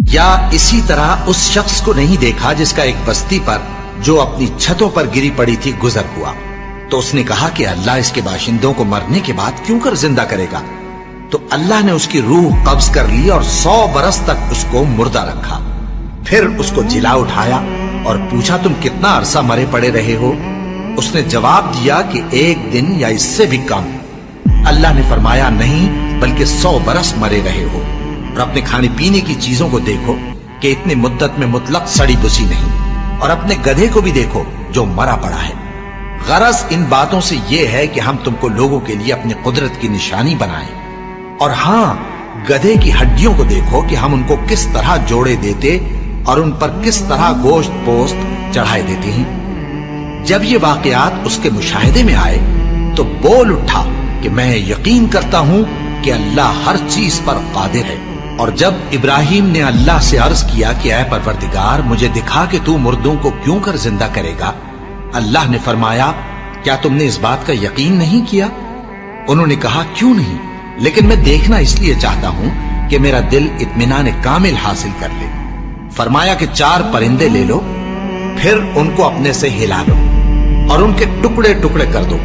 یا اسی طرح اس شخص کو نہیں دیکھا جس کا ایک بستی پر جو اپنی چھتوں پر گری پڑی تھی گزر ہوا، تو اس نے کہا کہ اللہ اس کے باشندوں کو مرنے کے بعد کیوں کر زندہ کرے گا؟ تو اللہ نے اس کی روح قبض کر لی اور 100 برس تک اس کو مردہ رکھا۔ پھر اس کو جلا اٹھایا اور پوچھا تم کتنا عرصہ مرے پڑے رہے ہو؟ اس نے جواب دیا کہ 1 دن یا اس سے بھی کم۔ اللہ نے فرمایا نہیں بلکہ 100 برس مرے رہے ہو، اور اپنے کھانے پینے کی چیزوں کو دیکھو کہ اتنی مدت میں مطلق سڑی بسی نہیں، اور اپنے گدھے کو بھی دیکھو جو مرا پڑا ہے۔ غرض ان باتوں سے یہ ہے کہ ہم تم کو لوگوں کے لیے اپنی قدرت کی نشانی بنائیں، اور ہاں گدھے کی ہڈیوں کو دیکھو کہ ہم ان کو کس طرح جوڑے دیتے اور ان پر کس طرح گوشت پوست چڑھائے دیتے ہیں۔ جب یہ واقعات اس کے مشاہدے میں آئے تو بول اٹھا کہ میں یقین کرتا ہوں کہ اللہ ہر چیز پر قادر ہے۔ اور جب ابراہیم نے اللہ سے عرض کیا کہ اے پروردگار مجھے دکھا کہ تو مردوں کو کیوں کر زندہ کرے گا، اللہ نے فرمایا کیا تم نے اس بات کا یقین نہیں کیا؟ انہوں نے کہا کیوں نہیں، لیکن میں دیکھنا اس لیے چاہتا ہوں کہ میرا دل اطمینان کامل حاصل کر لے۔ فرمایا کہ 4 پرندے لے لو، پھر ان کو اپنے سے ہلا لو اور ان کے ٹکڑے ٹکڑے کر دو،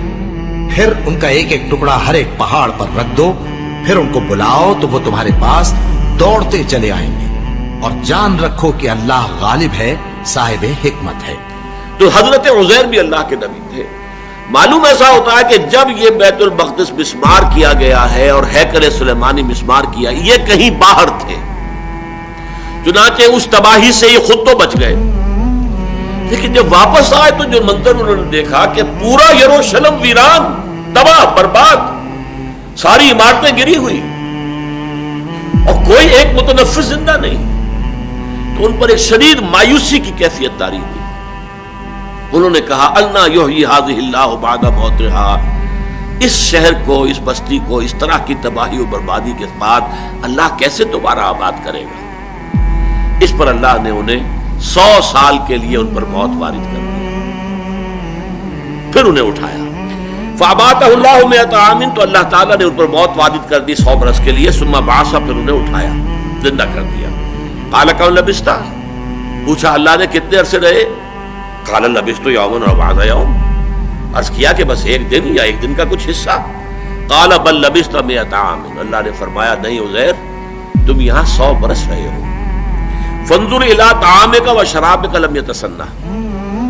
پھر ان کا ایک ایک ٹکڑا ہر ایک پہاڑ پر رکھ دو، پھر ان کو بلاؤ تو وہ تمہارے پاس دوڑتے چلے آئیں گے، اور جان رکھو کہ اللہ غالب ہے، صاحب حکمت ہے۔ تو حضرت عزیر بھی اللہ کے نبی تھے۔ معلوم ایسا ہوتا ہے کہ جب یہ بیت المقدس مسمار کیا گیا ہے اور ہیکل سلیمانی مسمار کیا، یہ کہیں باہر تھے، چنانچہ اس تباہی سے یہ خود تو بچ گئے، لیکن جب واپس آئے تو جو منظر انہوں نے دیکھا کہ پورا یروشلم ویران، تباہ برباد، ساری عمارتیں گری ہوئی اور کوئی ایک متنفس زندہ نہیں، تو ان پر ایک شدید مایوسی کی کیفیت طاری ہوئی۔ انہوں نے کہا انا یحیی ھذہ اللہ بعد موتھا، اس شہر کو، اس بستی کو اس طرح کی تباہی و بربادی کے بعد اللہ کیسے دوبارہ آباد کرے گا؟ اس پر اللہ نے انہیں 100 سال کے لیے ان پر موت وارد کر دی، پھر انہیں اٹھایا۔ فَأَمَاتَهُ اللَّهُ مِئَةَ عَامٍ، تو اللہ تعالیٰ نے ان پر موت وارد کر دی 100 برس کے لیے۔ ثم بعث، پھر انہیں اٹھایا، زندہ کر دیا۔ قال كم لبثت، پوچھا اللہ نے کتنے عرصے رہے؟ قال لبثت يوما أو بعض يوم، عرض کیا کہ بس 1 دن یا 1 دن کا کچھ حصہ۔ قال بل لبثت 100 عام، اللہ نے فرمایا نہیں عزیر، تم یہاں 100 برس رہے ہو۔ فانظر الى طعامك وشرابك لم يتسنى،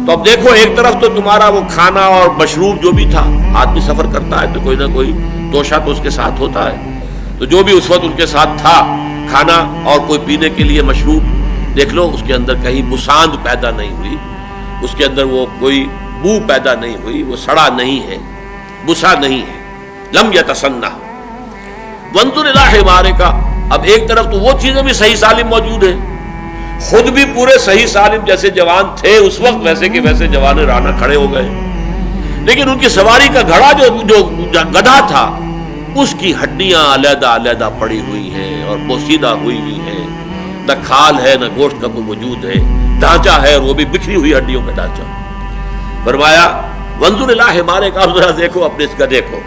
تو اب دیکھو ایک طرف تو تمہارا وہ کھانا اور مشروب جو بھی تھا، آدمی سفر کرتا ہے تو کوئی نہ کوئی توشہ تو اس کے ساتھ ہوتا ہے، تو جو بھی اس وقت ان کے ساتھ تھا کھانا اور کوئی پینے کے لیے مشروب، دیکھ لو اس کے اندر کہیں بساند پیدا نہیں ہوئی، اس کے اندر وہ کوئی بو پیدا نہیں ہوئی، وہ سڑا نہیں ہے، بسا نہیں ہے، لم یتسنى۔ وانظر الى حمارك، اب ایک طرف تو وہ چیزیں بھی صحیح سالم موجود ہیں، خود بھی پورے صحیح سالم جیسے جوان تھے اس وقت ویسے کہ ویسے جوان رانا کھڑے ہو گئے، لیکن ان کی سواری کا گھڑا جو گدھا تھا اس کی ہڈیاں علیحدہ علیحدہ پڑی ہوئی ہیں اور بوسیدہ ہوئی ہوئی ہیں، نہ کھال ہے نہ گوشت کا کوئی وجود ہے، ڈھانچہ ہے اور وہ بھی بکھری ہوئی ہڈیوں کا ڈھانچہ۔ فرمایا وانظر الی حمارک، اب ذرا دیکھو اپنے اس گدھے کو،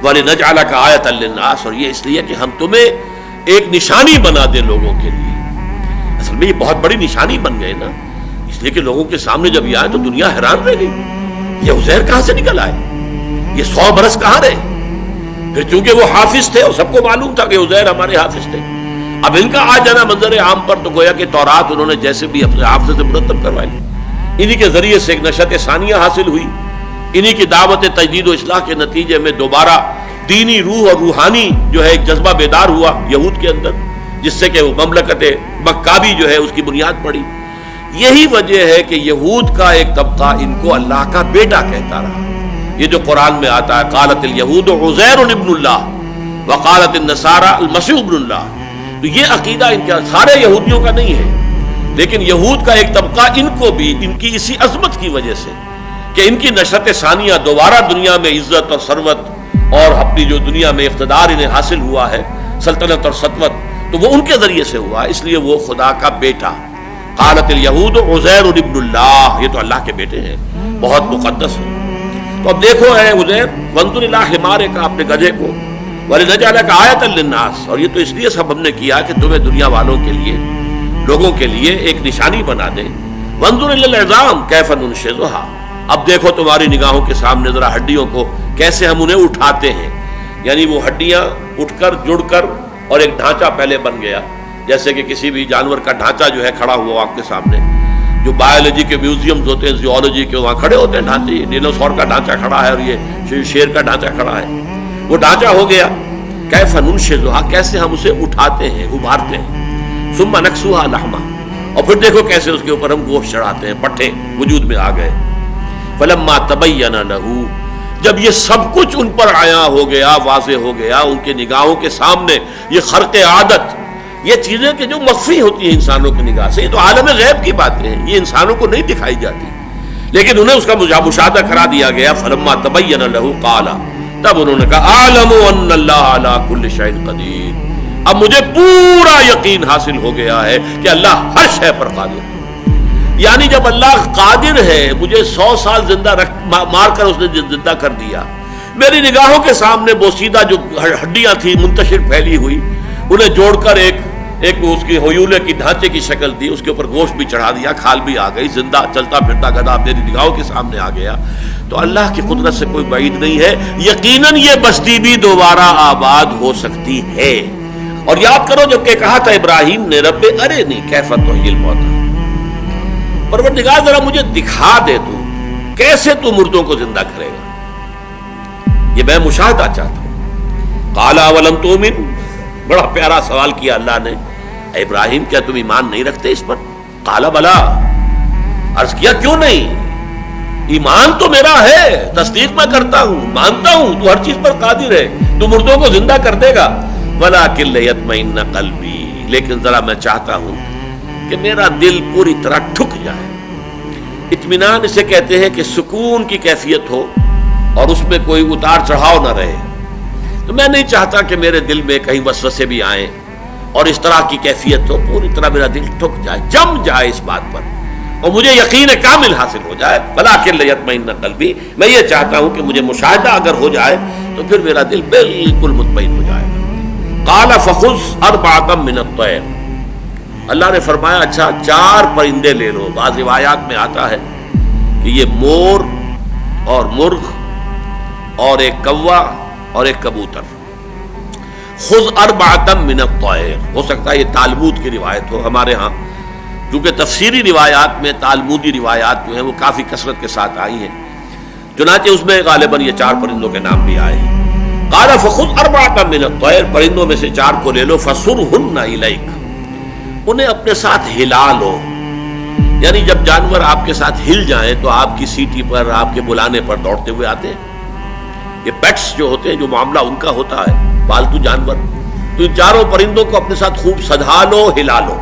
وَلِنَجْعَلَكَ آیَةً لِلنَّاسِ، اور یہ اس لیے کہ ہم تمہیں ایک نشانی بنا دیں لوگوں کے لیے۔ اصل میں یہ بہت بڑی نشانی بن گئے نا، اس لیے کہ لوگوں کے سامنے جب یہ آئے تو دنیا حیران رہ گئی، یہ عزیر کہاں سے نکل آئے، یہ 100 برس کہاں رہے؟ پھر چونکہ وہ حافظ تھے اور سب کو معلوم تھا کہ عزیر ہمارے حافظ تھے، اب ان کا آ جانا منظر عام پر تو گویا کہ تورات انہوں نے جیسے بھی اپنے حافظ سے مرتب کروائی، انہی کے ذریعے سے ایک نشأت ثانیہ حاصل ہوئی، انہی کی دعوت تجدید و اصلاح کے نتیجے میں دوبارہ دینی روح اور روحانی جو ہے ایک جذبہ بیدار ہوا یہود کے اندر، جس سے کہ وہ مملکت مکابی جو ہے اس کی بنیاد پڑی۔ یہی وجہ ہے کہ یہود کا ایک طبقہ ان کو اللہ کا بیٹا کہتا رہا، یہ جو قرآن میں آتا ہے قالت الیہود عزیر ابن اللہ وقالت النصارى المسیح ابن اللہ، تو یہ عقیدہ ان کا سارے یہودیوں کا نہیں ہے، لیکن یہود کا ایک طبقہ ان کو بھی ان کی اسی عظمت کی وجہ سے کہ ان کی نشأت ثانیہ دوبارہ دنیا میں عزت اور ثروت اور اپنی جو دنیا میں اقتدار انہیں حاصل ہوا ہے، سلطنت اور سطوت، تو وہ ان کے ذریعے سے ہوا، اس لیے وہ خدا کا بیٹا۔ قالت الیہود عزیر ابن اللہ، یہ تو اللہ کے بیٹے ہیں، بہت مقدس ہے۔ تو اب دیکھو اے عزیر، وانظر الی حمارک، اپنے گدھے کو، وَلِنَجْعَلَكَ آیَةً لِلنَّاسِ، اور یہ تو اس لیے سب ہم نے کیا کہ تمہیں دنیا والوں کے لیے لوگوں کے لیے ایک نشانی بنا دے. وانظر الی العظام کیف ننشزھا، اب دیکھو تمہاری نگاہوں کے سامنے ذرا ہڈیوں کو کیسے ہم انہیں اٹھاتے ہیں. یعنی وہ ہڈیاں اٹھ کر جڑ کر اور ایک ڈھانچہ پہلے بن گیا، جیسے کہ کسی بھی جانور کا ڈھانچہ جو ہے کھڑا ہوا آپ کے سامنے. جو بایولوجی کے میوزیمز ہوتے ہیں، زیولوجی کے، وہاں کھڑے ہوتے ہیں ڈھانچے. ڈینوسور کا ڈھانچہ کھڑا ہے اور یہ شیر کا ڈھانچہ کھڑا ہے. وہ ڈھانچہ ہو گیا. کیف ننشزھا، کیسے ہم اسے اٹھاتے ہیں، ابھارتے ہیں. ثم نکسوھا لحما، اور پھر دیکھو کیسے اس کے اوپر ہم گوشت چڑھاتے ہیں، پٹھے وجود میں آ گئے. فلما تبین لہ، جب یہ سب کچھ ان پر عیاں ہو گیا، واضح ہو گیا ان کے نگاہوں کے سامنے، یہ خرق عادت، یہ چیزیں کہ جو مخفی ہوتی ہیں انسانوں کی نگاہ سے، یہ تو عالم غیب کی باتیں ہیں، یہ انسانوں کو نہیں دکھائی جاتی، لیکن انہیں اس کا مشاہدہ کرا دیا گیا. فلما تبین لہ قال، تب انہوں نے کہا اعلم ان اللہ علی کل شیء قدیر، اب مجھے پورا یقین حاصل ہو گیا ہے کہ اللہ ہر شے پر قادر ہے. یعنی جب اللہ قادر ہے، مجھے 100 سال زندہ مار کر اس نے زندہ کر دیا، میری نگاہوں کے سامنے بوسیدہ جو ہڈیاں تھیں منتشر پھیلی ہوئی، انہیں جوڑ کر ایک اس کی ہیولے کی ڈھانچے کی شکل دی، اس کے اوپر گوشت بھی چڑھا دیا، کھال بھی آ گئی، زندہ چلتا پھرتا گدھا میری نگاہوں کے سامنے آ گیا. تو اللہ کی قدرت سے کوئی بعید نہیں ہے. یقیناً یہ بستی بھی دوبارہ آباد ہو سکتی ہے. اور یاد کرو جب کہ کہا تھا ابراہیم نے رب ارنی کیف تحیی الموتیٰ، پروردگار ذرا مجھے دکھا دے تو کیسے تو مردوں کو زندہ کرے گا، یہ میں مشاہدہ چاہتا ہوں. قال اولم تؤمن، بڑا پیارا سوال کیا اللہ نے. اے ابراہیم کیا تم ایمان نہیں رکھتے اس پر؟ قال بلا، عرض کیا کیوں نہیں، ایمان تو میرا ہے، تصدیق میں کرتا ہوں، مانتا ہوں تو ہر چیز پر قادر ہے، تو مردوں کو زندہ کر دے گا. ولکن لیطمئن قلبی، لیکن ذرا میں چاہتا ہوں کہ میرا دل پوری طرح ٹھک جائے. اطمینان اسے کہتے ہیں کہ سکون کی کیفیت ہو اور اس میں کوئی اتار چڑھاؤ نہ رہے. تو میں نہیں چاہتا کہ میرے دل میں کہیں وسوسے بھی آئیں اور اس طرح کی کیفیت ہو، پوری طرح میرا دل ٹھک جائے، جم جائے اس بات پر اور مجھے یقین کامل حاصل ہو جائے. ولکن لیطمئن قلبی، میں یہ چاہتا ہوں کہ مجھے مشاہدہ اگر ہو جائے تو پھر میرا دل بالکل مطمئن ہو جائے. قال فخذ اربعۃ من الطیر، اللہ نے فرمایا اچھا 4 پرندے لے لو. بعض روایات میں آتا ہے کہ یہ مور اور مرغ اور ایک کوا اور ایک کبوتر. خذ اربعۃ من الطیر، ہو سکتا ہے یہ تالمود کی روایت ہو. ہمارے ہاں کیونکہ تفسیری روایات میں تالمودی روایات جو ہیں وہ کافی کثرت کے ساتھ آئی ہیں، چنانچہ اس میں غالباً یہ 4 پرندوں کے نام بھی آئے ہیں. قال فخذ اربعۃ من الطیر، پرندوں میں سے 4 کو لے لو. فصرہن الیک، انہیں اپنے ساتھ ہلا لو. یعنی جب جانور آپ کے ساتھ ہل جائیں تو آپ کی سیٹی پر، آپ کے بلانے پر دوڑتے ہوئے آتے ہیں. یہ پیٹس جو ہوتے ہیں، جو معاملہ ان کا ہوتا ہے، پالتو جانور، تو ان 4 پرندوں کو اپنے ساتھ خوب سجا لو، ہلا لو.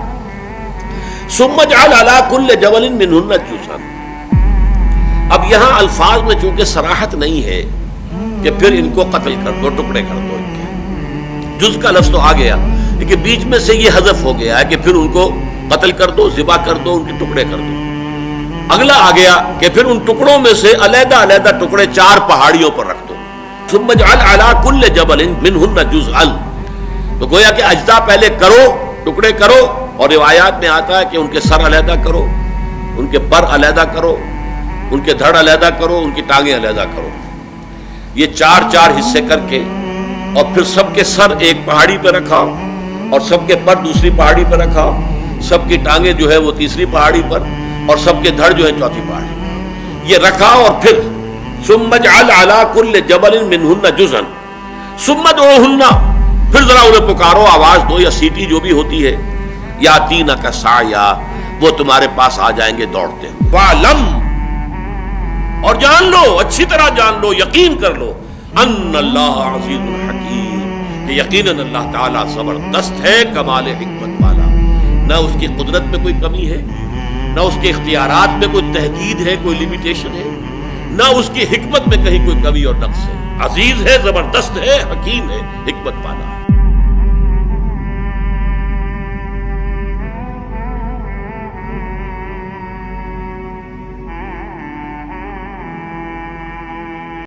ثم اجعل علی کل جبل منہن جزءا، اب یہاں الفاظ میں چونکہ صراحت نہیں ہے کہ پھر ان کو قتل کر دو، ٹکڑے کر دو. ان کے جز کا لفظ تو آ گیا لیکن بیچ میں سے یہ حذف ہو گیا ہے کہ پھر ان کو قتل کر دو، ذبح کر دو، ان کے ٹکڑے کر دو. اگلا آ گیا کہ پھر ان ٹکڑوں میں سے علیحدہ علیحدہ ٹکڑے 4 پہاڑیوں پر رکھ دو. ثم اجعل علی کل جبل منہن جزءا، تو گویا کہ اجزاء پہلے کرو، ٹکڑے کرو، اور روایات میں آتا ہے کہ ان کے سر علیحدہ کرو، ان کے پر علیحدہ کرو، ان کے دھڑ علیحدہ کرو، ان کی ٹانگیں علیحدہ کرو. یہ 4 حصے کر کے اور پھر سب کے سر ایک پہاڑی پہ رکھا اور سب کے پر دوسری پہاڑی پہ رکھا، سب کی ٹانگیں جو ہے وہ تیسری پہاڑی پر اور سب کے دھڑ جو ہے چوتھی پہاڑی، یہ رکھا. اور پھر ثم اجعل علی کل جبل منہن جزءا ثم ادعوہن، پھر ذرا انہیں پکارو، آواز دو یا سیٹی جو بھی ہوتی ہے. یاتینک سعیا، وہ تمہارے پاس آ جائیں گے دوڑتے. وعلم، اور جان لو، اچھی طرح جان لو، یقین کر لو، ان اللہ عزیز الحکیم، کہ یقیناً اللہ تعالیٰ زبردست ہے، کمال حکمت والا. نہ اس کی قدرت میں کوئی کمی ہے، نہ اس کے اختیارات میں کوئی تحدید ہے، کوئی لمیٹیشن ہے، نہ اس کی حکمت میں کہیں کوئی کمی اور نقص ہے. عزیز ہے، زبردست ہے، حکیم ہے، حکمت والا.